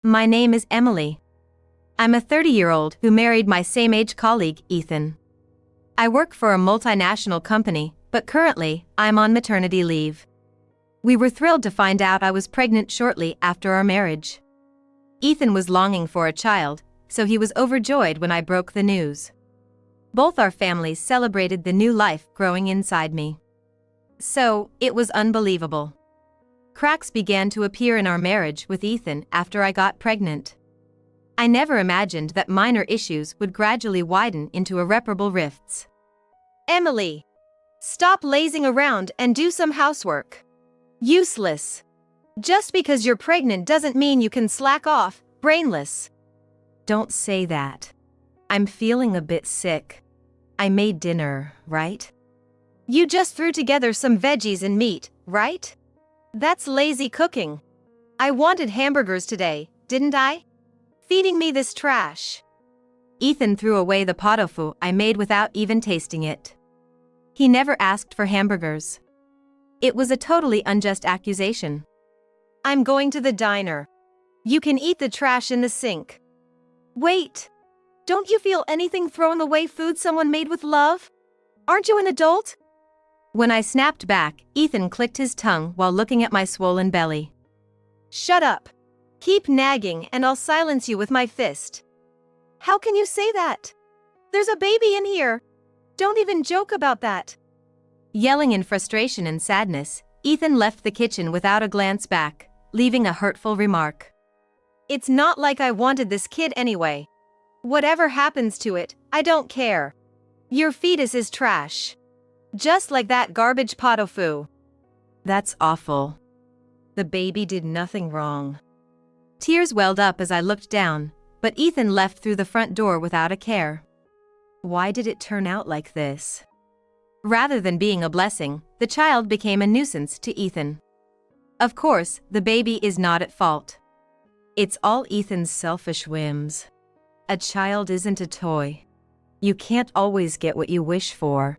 My name is Emily. I'm a 30-year-old who married my same-age colleague, Ethan. I work for a multinational company, but currently, I'm on maternity leave. We were thrilled to find out I was pregnant shortly after our marriage. Ethan was longing for a child, so he was overjoyed when I broke the news. Both our families celebrated the new life growing inside me. So, it was unbelievable. Cracks began to appear in our marriage with Ethan after I got pregnant. I never imagined that minor issues would gradually widen into irreparable rifts. Emily, stop lazing around and do some housework. Useless. Just because you're pregnant doesn't mean you can slack off, brainless. Don't say that. I'm feeling a bit sick. I made dinner, right? You just threw together some veggies and meat, right? That's lazy cooking. I wanted hamburgers today, didn't I? Feeding me this trash. Ethan threw away the pot of tofu I made without even tasting it. He never asked for hamburgers. It was a totally unjust accusation. I'm going to the diner. You can eat the trash in the sink. Wait. Don't you feel anything throwing away food someone made with love? Aren't you an adult? When I snapped back, Ethan clicked his tongue while looking at my swollen belly. Shut up. Keep nagging and I'll silence you with my fist. How can you say that? There's a baby in here. Don't even joke about that. Yelling in frustration and sadness, Ethan left the kitchen without a glance back, leaving a hurtful remark. It's not like I wanted this kid anyway. Whatever happens to it, I don't care. Your fetus is trash. Just like that garbage pot of tofu. That's awful. The baby did nothing wrong. Tears welled up as I looked down, but Ethan left through the front door without a care. Why did it turn out like this? Rather than being a blessing, the child became a nuisance to Ethan. Of course, the baby is not at fault. It's all Ethan's selfish whims. A child isn't a toy. You can't always get what you wish for.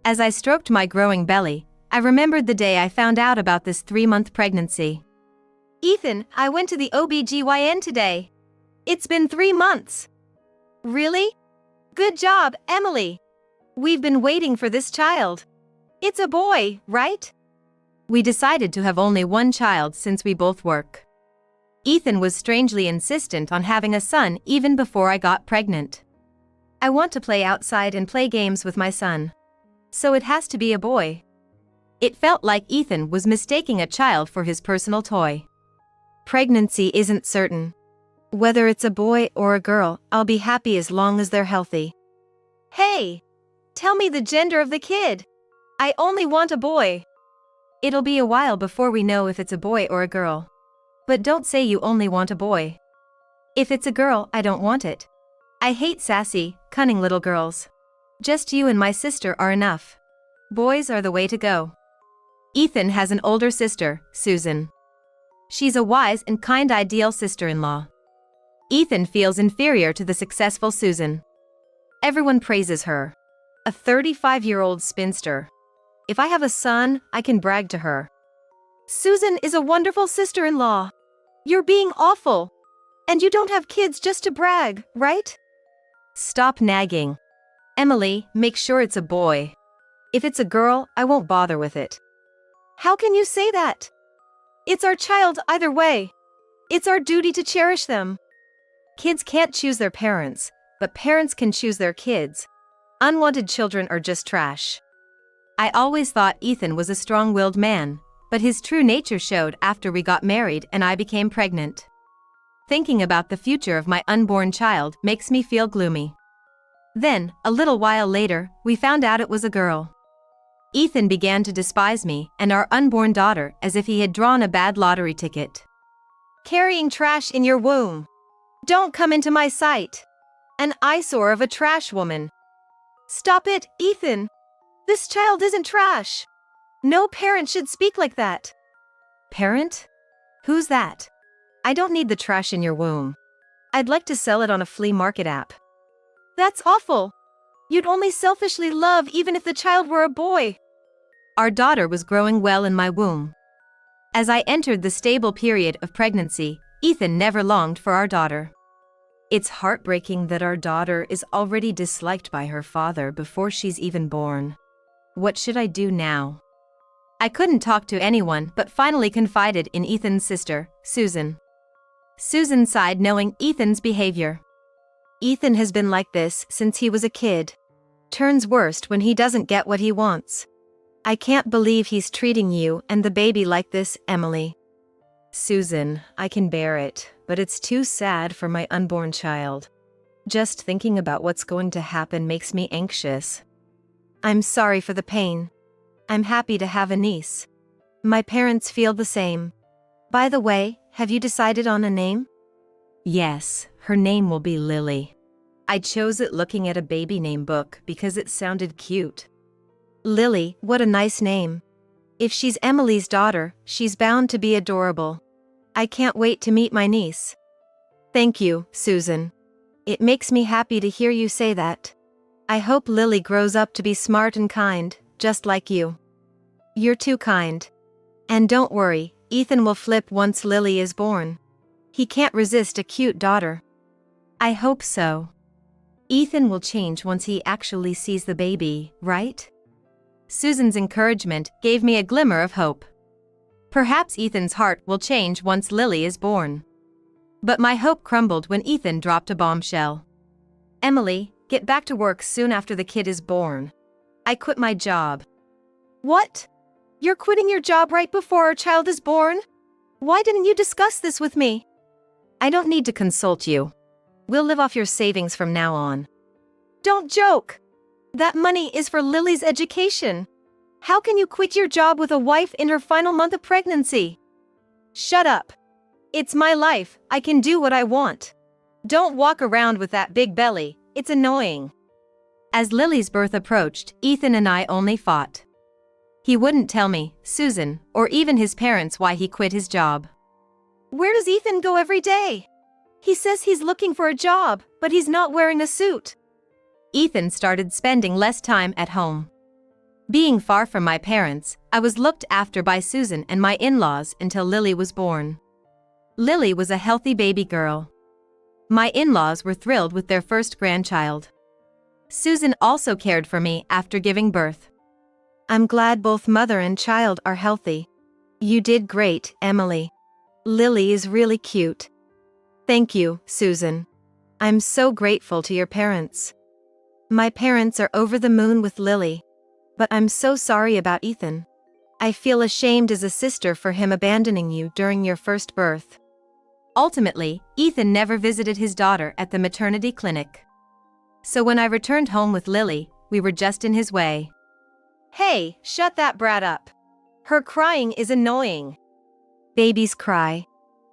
As I stroked my growing belly, I remembered the day I found out about this 3-month pregnancy. Ethan, I went to the OB/GYN today. It's been 3 months. Really? Good job, Emily. We've been waiting for this child. It's a boy, right? We decided to have only one child since we both work. Ethan was strangely insistent on having a son even before I got pregnant. I want to play outside and play games with my son. So it has to be a boy. It felt like Ethan was mistaking a child for his personal toy. Pregnancy isn't certain. Whether it's a boy or a girl, I'll be happy as long as they're healthy. Hey! Tell me the gender of the kid. I only want a boy. It'll be a while before we know if it's a boy or a girl. But don't say you only want a boy. If it's a girl, I don't want it. I hate sassy, cunning little girls. Just you and my sister are enough. Boys are the way to go. Ethan has an older sister, Susan. She's a wise and kind ideal sister-in-law. Ethan feels inferior to the successful Susan. Everyone praises her. A 35-year-old spinster. If I have a son, I can brag to her. Susan is a wonderful sister-in-law. You're being awful. And you don't have kids just to brag, right? Stop nagging. Emily, make sure it's a boy. If it's a girl, I won't bother with it. How can you say that? It's our child either way. It's our duty to cherish them. Kids can't choose their parents, but parents can choose their kids. Unwanted children are just trash. I always thought Ethan was a strong-willed man, but his true nature showed after we got married and I became pregnant. Thinking about the future of my unborn child makes me feel gloomy. Then, a little while later, we found out it was a girl. Ethan began to despise me and our unborn daughter as if he had drawn a bad lottery ticket. Carrying trash in your womb. Don't come into my sight. An eyesore of a trash woman. Stop it, Ethan. This child isn't trash. No parent should speak like that. Parent? Who's that? I don't need the trash in your womb. I'd like to sell it on a flea market app. That's awful. You'd only selfishly love even if the child were a boy. Our daughter was growing well in my womb. As I entered the stable period of pregnancy, Ethan never longed for our daughter. It's heartbreaking that our daughter is already disliked by her father before she's even born. What should I do now? I couldn't talk to anyone but finally confided in Ethan's sister, Susan. Susan sighed knowing Ethan's behavior. Ethan has been like this since he was a kid. Turns worst when he doesn't get what he wants. I can't believe he's treating you and the baby like this, Emily. Susan, I can bear it, but it's too sad for my unborn child. Just thinking about what's going to happen makes me anxious. I'm sorry for the pain. I'm happy to have a niece. My parents feel the same. By the way, have you decided on a name? Yes, her name will be Lily. I chose it looking at a baby name book because it sounded cute. Lily, what a nice name. If she's Emily's daughter, she's bound to be adorable. I can't wait to meet my niece. Thank you, Susan. It makes me happy to hear you say that. I hope Lily grows up to be smart and kind, just like you. You're too kind. And don't worry, Ethan will flip once Lily is born. He can't resist a cute daughter. I hope so. Ethan will change once he actually sees the baby, right? Susan's encouragement gave me a glimmer of hope. Perhaps Ethan's heart will change once Lily is born. But my hope crumbled when Ethan dropped a bombshell. Emily, get back to work soon after the kid is born. I quit my job. What? You're quitting your job right before our child is born? Why didn't you discuss this with me? I don't need to consult you. We'll live off your savings from now on. Don't joke! That money is for Lily's education. How can you quit your job with a wife in her final month of pregnancy? Shut up. It's my life, I can do what I want. Don't walk around with that big belly, it's annoying. As Lily's birth approached, Ethan and I only fought. He wouldn't tell me, Susan, or even his parents why he quit his job. Where does Ethan go every day? He says he's looking for a job, but he's not wearing a suit. Ethan started spending less time at home. Being far from my parents, I was looked after by Susan and my in-laws until Lily was born. Lily was a healthy baby girl. My in-laws were thrilled with their first grandchild. Susan also cared for me after giving birth. I'm glad both mother and child are healthy. You did great, Emily. Lily is really cute. Thank you, Susan. I'm so grateful to your parents. My parents are over the moon with Lily. But I'm so sorry about Ethan. I feel ashamed as a sister for him abandoning you during your first birth. Ultimately, Ethan never visited his daughter at the maternity clinic. So when I returned home with Lily, we were just in his way. Hey, shut that brat up. Her crying is annoying. Babies cry.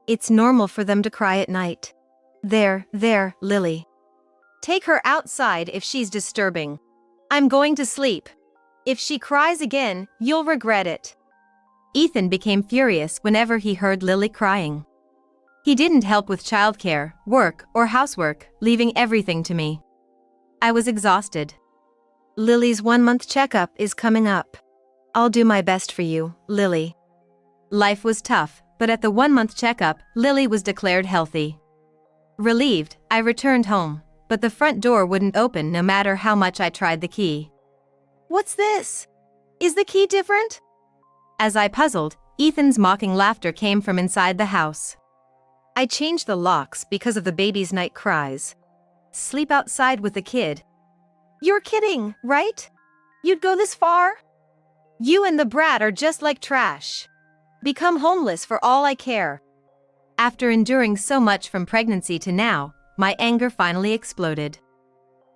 It's normal for them to cry at night. There, Lily. Take her outside if she's disturbing. I'm going to sleep. If she cries again, you'll regret it. Ethan became furious whenever he heard Lily crying. He didn't help with childcare, work, or housework, leaving everything to me. I was exhausted. Lily's 1-month checkup is coming up. I'll do my best for you, Lily. Life was tough, but at the 1-month checkup, Lily was declared healthy. Relieved, I returned home, but the front door wouldn't open no matter how much I tried the key. What's this? Is the key different? As I puzzled, Ethan's mocking laughter came from inside the house. I changed the locks because of the baby's night cries. Sleep outside with the kid. You're kidding, right? You'd go this far? You and the brat are just like trash. Become homeless for all I care. After enduring so much from pregnancy to now, my anger finally exploded.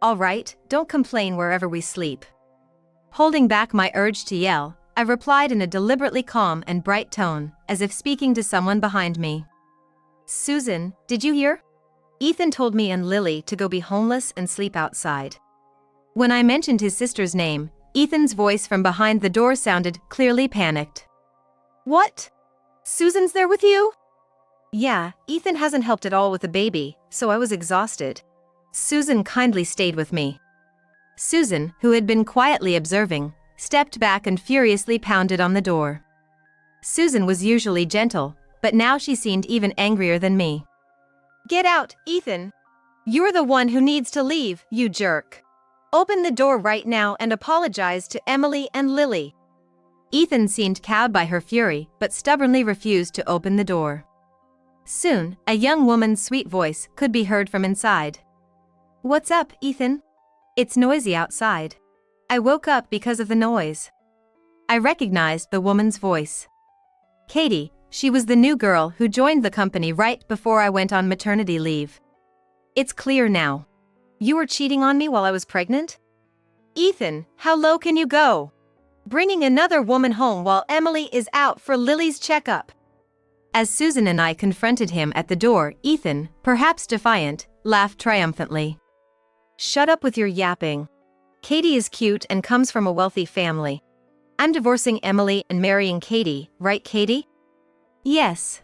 All right, don't complain wherever we sleep. Holding back my urge to yell, I replied in a deliberately calm and bright tone, as if speaking to someone behind me. Susan, did you hear? Ethan told me and Lily to go be homeless and sleep outside. When I mentioned his sister's name, Ethan's voice from behind the door sounded clearly panicked. What? Susan's there with you? Yeah, Ethan hasn't helped at all with the baby, so I was exhausted. Susan kindly stayed with me. Susan, who had been quietly observing, stepped back and furiously pounded on the door. Susan was usually gentle, but now she seemed even angrier than me. Get out, Ethan. You're the one who needs to leave, you jerk. Open the door right now and apologize to Emily and Lily. Ethan seemed cowed by her fury, but stubbornly refused to open the door. Soon, a young woman's sweet voice could be heard from inside. What's up, Ethan? It's noisy outside. I woke up because of the noise. I recognized the woman's voice. Katie, she was the new girl who joined the company right before I went on maternity leave. It's clear now. You were cheating on me while I was pregnant? Ethan, how low can you go? Bringing another woman home while Emily is out for Lily's checkup. As Susan and I confronted him at the door, Ethan, perhaps defiant, laughed triumphantly. Shut up with your yapping. Katie is cute and comes from a wealthy family. I'm divorcing Emily and marrying Katie, right, Katie? Yes.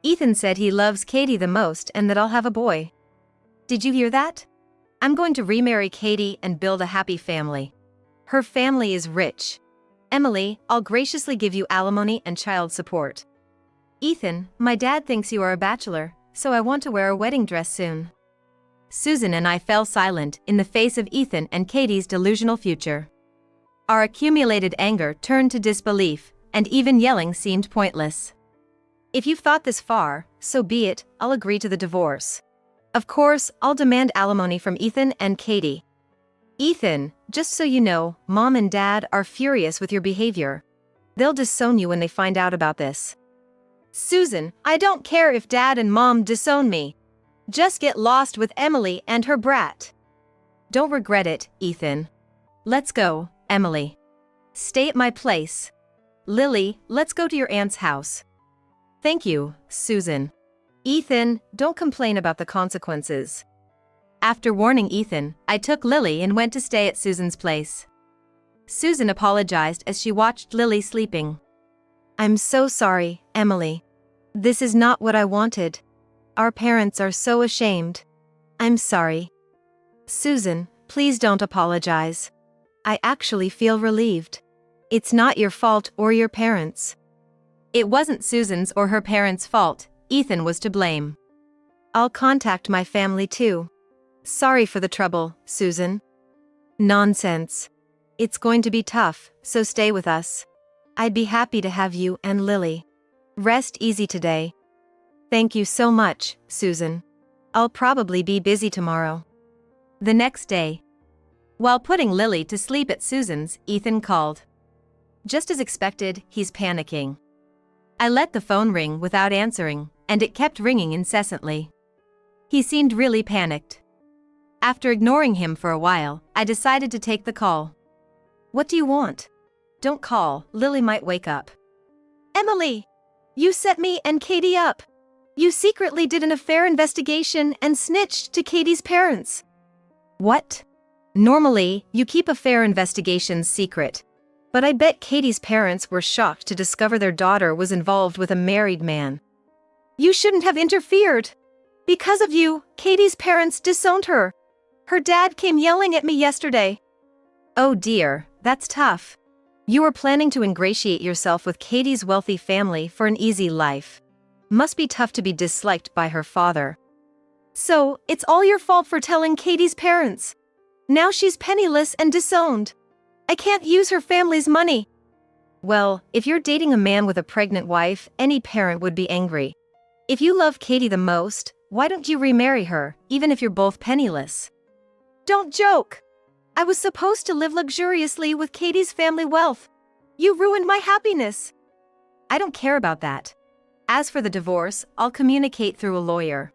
Ethan said he loves Katie the most and that I'll have a boy. Did you hear that? I'm going to remarry Katie and build a happy family. Her family is rich. Emily, I'll graciously give you alimony and child support. Ethan, my dad thinks you are a bachelor, so I want to wear a wedding dress soon. Susan and I fell silent in the face of Ethan and Katie's delusional future. Our accumulated anger turned to disbelief, and even yelling seemed pointless. If you've thought this far, so be it, I'll agree to the divorce. Of course, I'll demand alimony from Ethan and Katie. Ethan, just so you know, Mom and Dad are furious with your behavior. They'll disown you when they find out about this. Susan, I don't care if Dad and Mom disown me. Just get lost with Emily and her brat. Don't regret it, Ethan. Let's go, Emily. Stay at my place. Lily, let's go to your aunt's house. Thank you, Susan. Ethan, don't complain about the consequences. After warning Ethan, I took Lily and went to stay at Susan's place. Susan apologized as she watched Lily sleeping. I'm so sorry, Emily. This is not what I wanted. Our parents are so ashamed. I'm sorry. Susan, please don't apologize. I actually feel relieved. It's not your fault or your parents'. It wasn't Susan's or her parents' fault. Ethan was to blame. I'll contact my family too. Sorry for the trouble, Susan. Nonsense. It's going to be tough, so stay with us. I'd be happy to have you and Lily. Rest easy today. Thank you so much, Susan. I'll probably be busy tomorrow. The next day, while putting Lily to sleep at Susan's, Ethan called. Just as expected, he's panicking. I let the phone ring without answering, and it kept ringing incessantly. He seemed really panicked. After ignoring him for a while, I decided to take the call. What do you want? Don't call, Lily might wake up. Emily! You set me and Katie up. You secretly did an affair investigation and snitched to Katie's parents. What? Normally, you keep affair investigations secret. But I bet Katie's parents were shocked to discover their daughter was involved with a married man. You shouldn't have interfered. Because of you, Katie's parents disowned her. Her dad came yelling at me yesterday. Oh dear, that's tough. You were planning to ingratiate yourself with Katie's wealthy family for an easy life. Must be tough to be disliked by her father. So, it's all your fault for telling Katie's parents. Now she's penniless and disowned. I can't use her family's money. Well, if you're dating a man with a pregnant wife, any parent would be angry. If you love Katie the most, why don't you remarry her, even if you're both penniless? Don't joke! I was supposed to live luxuriously with Katie's family wealth. You ruined my happiness. I don't care about that. As for the divorce, I'll communicate through a lawyer.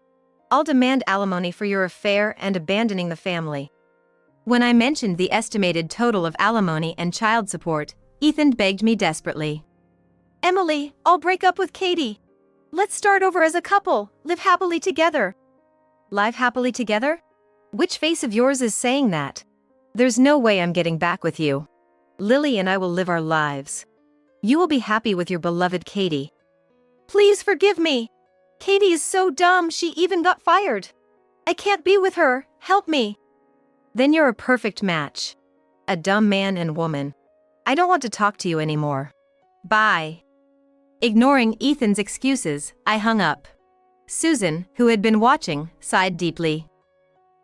I'll demand alimony for your affair and abandoning the family. When I mentioned the estimated total of alimony and child support, Ethan begged me desperately. Emily, I'll break up with Katie. Let's start over as a couple, live happily together. Live happily together? Which face of yours is saying that? There's no way I'm getting back with you. Lily and I will live our lives. You will be happy with your beloved Katie. Please forgive me. Katie is so dumb she even got fired. I can't be with her, help me. Then you're a perfect match. A dumb man and woman. I don't want to talk to you anymore. Bye. Ignoring Ethan's excuses, I hung up. Susan, who had been watching, sighed deeply.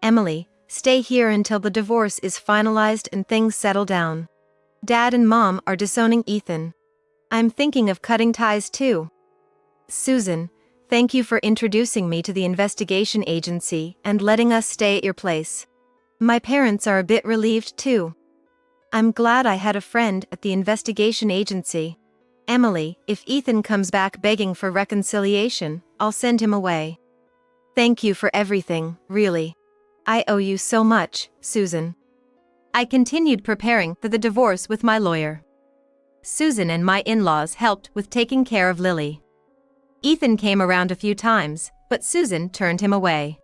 Emily, stay here until the divorce is finalized and things settle down. Dad and Mom are disowning Ethan. I'm thinking of cutting ties too. Susan, thank you for introducing me to the investigation agency and letting us stay at your place. My parents are a bit relieved too. I'm glad I had a friend at the investigation agency. Emily, if Ethan comes back begging for reconciliation, I'll send him away. Thank you for everything, really. I owe you so much, Susan. I continued preparing for the divorce with my lawyer. Susan and my in-laws helped with taking care of Lily. Ethan came around a few times, but Susan turned him away.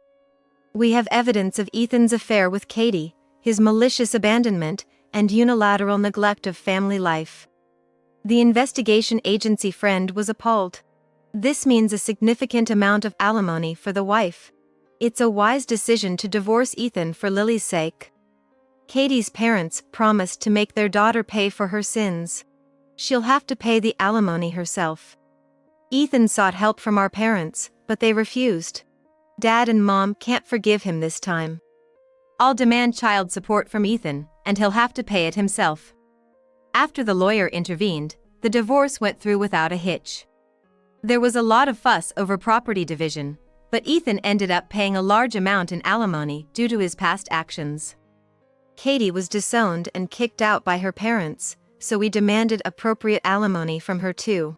We have evidence of Ethan's affair with Katie, his malicious abandonment, and unilateral neglect of family life. The investigation agency friend was appalled. This means a significant amount of alimony for the wife. It's a wise decision to divorce Ethan for Lily's sake. Katie's parents promised to make their daughter pay for her sins. She'll have to pay the alimony herself. Ethan sought help from our parents, but they refused. Dad and Mom can't forgive him this time. I'll demand child support from Ethan, and he'll have to pay it himself. After the lawyer intervened, the divorce went through without a hitch. There was a lot of fuss over property division, but Ethan ended up paying a large amount in alimony due to his past actions. Katie was disowned and kicked out by her parents, so we demanded appropriate alimony from her too.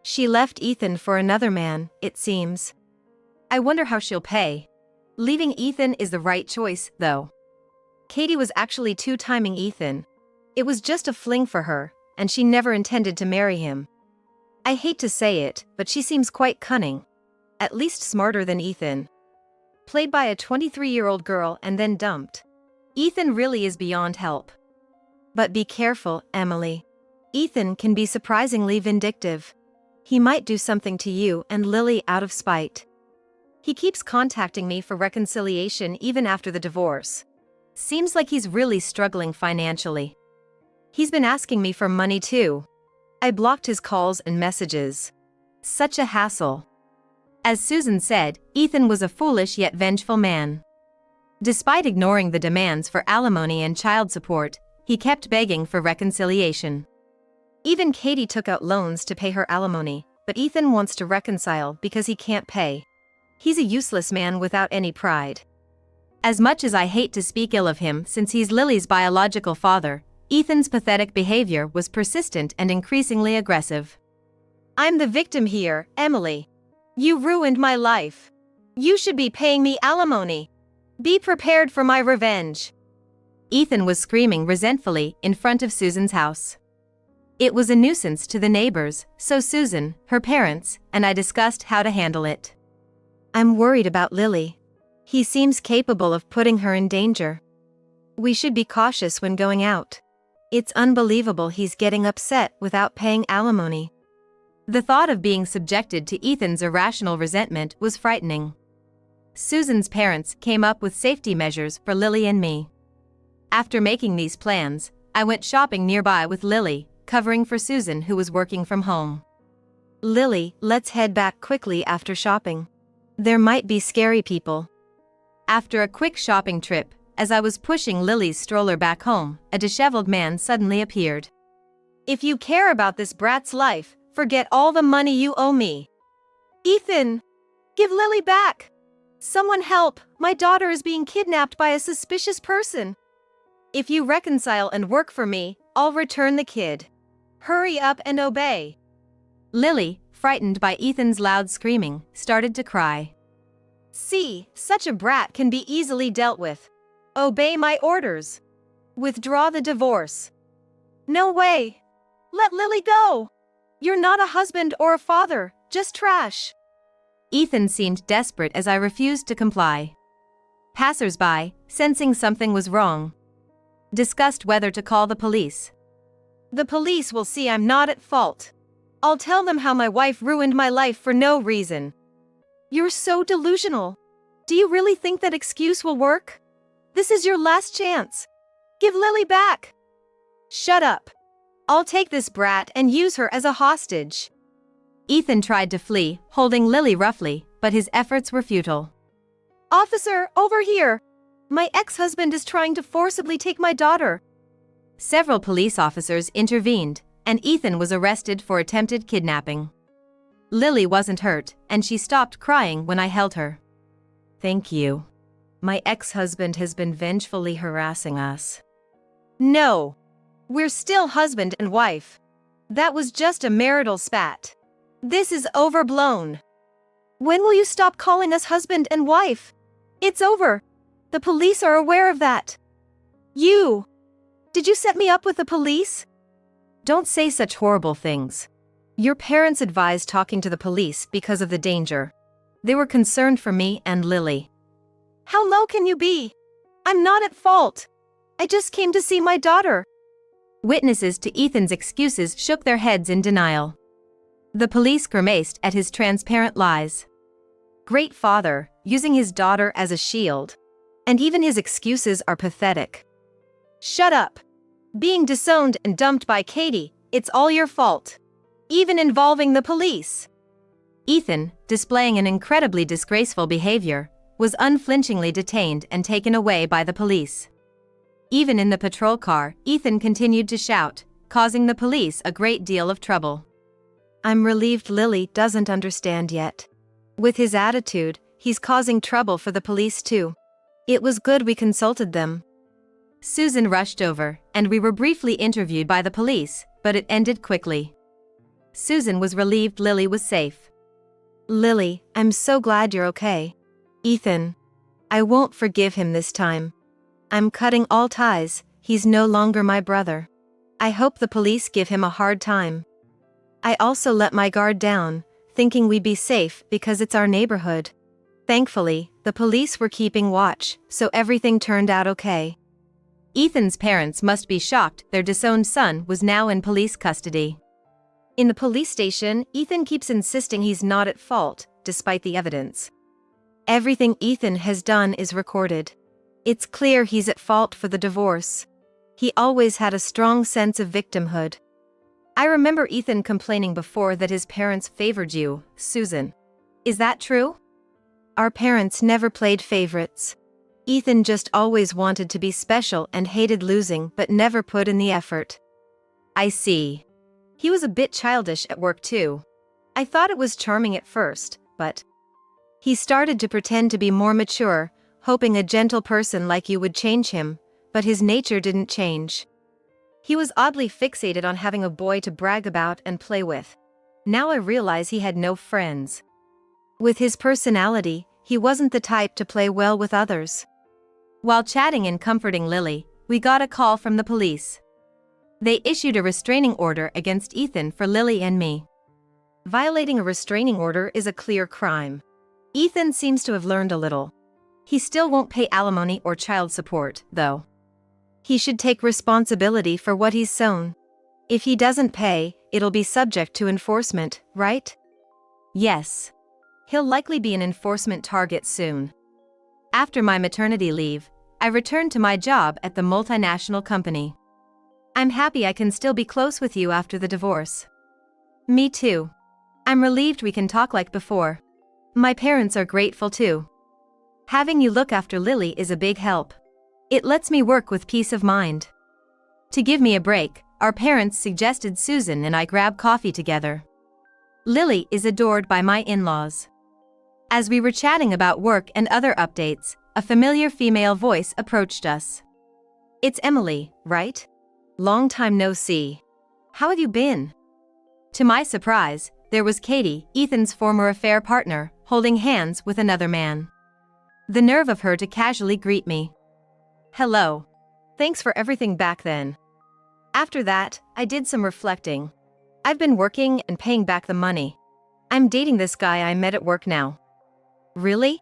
She left Ethan for another man, it seems. I wonder how she'll pay. Leaving Ethan is the right choice, though. Katie was actually two-timing Ethan. It was just a fling for her, and she never intended to marry him. I hate to say it, but she seems quite cunning. At least smarter than Ethan. Played by a 23-year-old girl and then dumped. Ethan really is beyond help. But be careful, Emily. Ethan can be surprisingly vindictive. He might do something to you and Lily out of spite. He keeps contacting me for reconciliation even after the divorce. Seems like he's really struggling financially. He's been asking me for money too. I blocked his calls and messages. Such a hassle. As Susan said, Ethan was a foolish yet vengeful man. Despite ignoring the demands for alimony and child support, he kept begging for reconciliation. Even Katie took out loans to pay her alimony, but Ethan wants to reconcile because he can't pay. He's a useless man without any pride. As much as I hate to speak ill of him since he's Lily's biological father, Ethan's pathetic behavior was persistent and increasingly aggressive. I'm the victim here, Emily. You ruined my life. You should be paying me alimony. Be prepared for my revenge. Ethan was screaming resentfully in front of Susan's house. It was a nuisance to the neighbors, so Susan, her parents, and I discussed how to handle it. I'm worried about Lily. He seems capable of putting her in danger. We should be cautious when going out. It's unbelievable he's getting upset without paying alimony. The thought of being subjected to Ethan's irrational resentment was frightening. Susan's parents came up with safety measures for Lily and me. After making these plans, I went shopping nearby with Lily, covering for Susan who was working from home. Lily, let's head back quickly after shopping. There might be scary people. After a quick shopping trip, as I was pushing Lily's stroller back home, a disheveled man suddenly appeared. If you care about this brat's life, forget all the money you owe me. Ethan! Give Lily back! Someone help! My daughter is being kidnapped by a suspicious person. If you reconcile and work for me, I'll return the kid. Hurry up and obey. Lily, frightened by Ethan's loud screaming, started to cry. See, such a brat can be easily dealt with. Obey my orders. Withdraw the divorce. No way. Let Lily go. You're not a husband or a father, just trash. Ethan seemed desperate as I refused to comply. Passers-by, sensing something was wrong, discussed whether to call the police. The police will see I'm not at fault. I'll tell them how my wife ruined my life for no reason. You're so delusional. Do you really think that excuse will work? This is your last chance. Give Lily back. Shut up. I'll take this brat and use her as a hostage. Ethan tried to flee, holding Lily roughly, but his efforts were futile. Officer, over here! My ex-husband is trying to forcibly take my daughter. Several police officers intervened, and Ethan was arrested for attempted kidnapping. Lily wasn't hurt, and she stopped crying when I held her. Thank you. My ex-husband has been vengefully harassing us. No. We're still husband and wife. That was just a marital spat. This is overblown. When will you stop calling us husband and wife? It's over. The police are aware of that. Did you set me up with the police? Don't say such horrible things. Your parents advised talking to the police because of the danger. They were concerned for me and Lily. How low can you be? I'm not at fault. I just came to see my daughter. Witnesses to Ethan's excuses shook their heads in denial. The police grimaced at his transparent lies. Great father, using his daughter as a shield. And even his excuses are pathetic. Shut up. Being disowned and dumped by Katie, it's all your fault. Even involving the police. Ethan, displaying an incredibly disgraceful behavior, was unflinchingly detained and taken away by the police. Even in the patrol car, Ethan continued to shout, causing the police a great deal of trouble. I'm relieved Lily doesn't understand yet. With his attitude, he's causing trouble for the police too. It was good we consulted them. Susan rushed over, and we were briefly interviewed by the police, but it ended quickly. Susan was relieved Lily was safe. Lily, I'm so glad you're okay. Ethan. I won't forgive him this time. I'm cutting all ties, he's no longer my brother. I hope the police give him a hard time. I also let my guard down, thinking we'd be safe because it's our neighborhood. Thankfully, the police were keeping watch, so everything turned out okay. Ethan's parents must be shocked their disowned son was now in police custody. In the police station, Ethan keeps insisting he's not at fault, despite the evidence. Everything Ethan has done is recorded. It's clear he's at fault for the divorce. He always had a strong sense of victimhood. I remember Ethan complaining before that his parents favored you, Susan. Is that true? Our parents never played favorites. Ethan just always wanted to be special and hated losing but never put in the effort. I see. He was a bit childish at work too. I thought it was charming at first, but he started to pretend to be more mature, hoping a gentle person like you would change him, but his nature didn't change. He was oddly fixated on having a boy to brag about and play with. Now I realize he had no friends. With his personality, he wasn't the type to play well with others. While chatting and comforting Lily, we got a call from the police. They issued a restraining order against Ethan for Lily and me. Violating a restraining order is a clear crime. Ethan seems to have learned a little. He still won't pay alimony or child support, though. He should take responsibility for what he's sown. If he doesn't pay, it'll be subject to enforcement, right? Yes. He'll likely be an enforcement target soon. After my maternity leave, I returned to my job at the multinational company. I'm happy I can still be close with you after the divorce. Me too. I'm relieved we can talk like before. My parents are grateful too. Having you look after Lily is a big help. It lets me work with peace of mind. To give me a break, our parents suggested Susan and I grab coffee together. Lily is adored by my in-laws. As we were chatting about work and other updates, a familiar female voice approached us. It's Emily, right? Long time no see. How have you been? To my surprise, there was Katie, Ethan's former affair partner, holding hands with another man. The nerve of her to casually greet me. Hello. Thanks for everything back then. After that, I did some reflecting. I've been working and paying back the money. I'm dating this guy I met at work now. Really?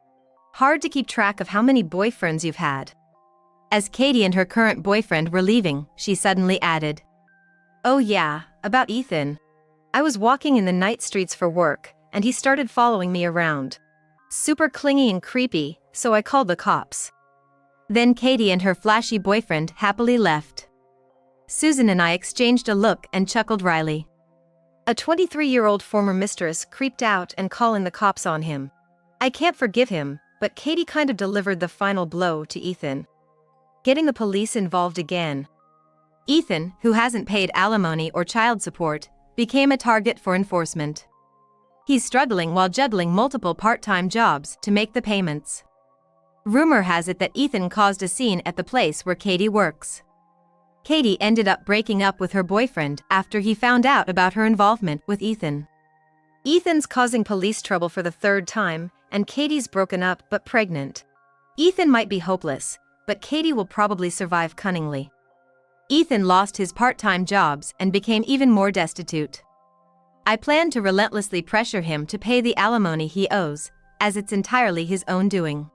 Hard to keep track of how many boyfriends you've had. As Katie and her current boyfriend were leaving, she suddenly added, Oh yeah, about Ethan. I was walking in the night streets for work, and he started following me around. Super clingy and creepy, so I called the cops. Then Katie and her flashy boyfriend happily left. Susan and I exchanged a look and chuckled wryly. A 23-year-old former mistress creeped out and calling the cops on him. I can't forgive him, but Katie kind of delivered the final blow to Ethan, getting the police involved again. Ethan, who hasn't paid alimony or child support, became a target for enforcement. He's struggling while juggling multiple part-time jobs to make the payments. Rumor has it that Ethan caused a scene at the place where Katie works. Katie ended up breaking up with her boyfriend after he found out about her involvement with Ethan. Ethan's causing police trouble for the third time, and Katie's broken up but pregnant. Ethan might be hopeless, but Katie will probably survive cunningly. Ethan lost his part-time jobs and became even more destitute. I plan to relentlessly pressure him to pay the alimony he owes, as it's entirely his own doing.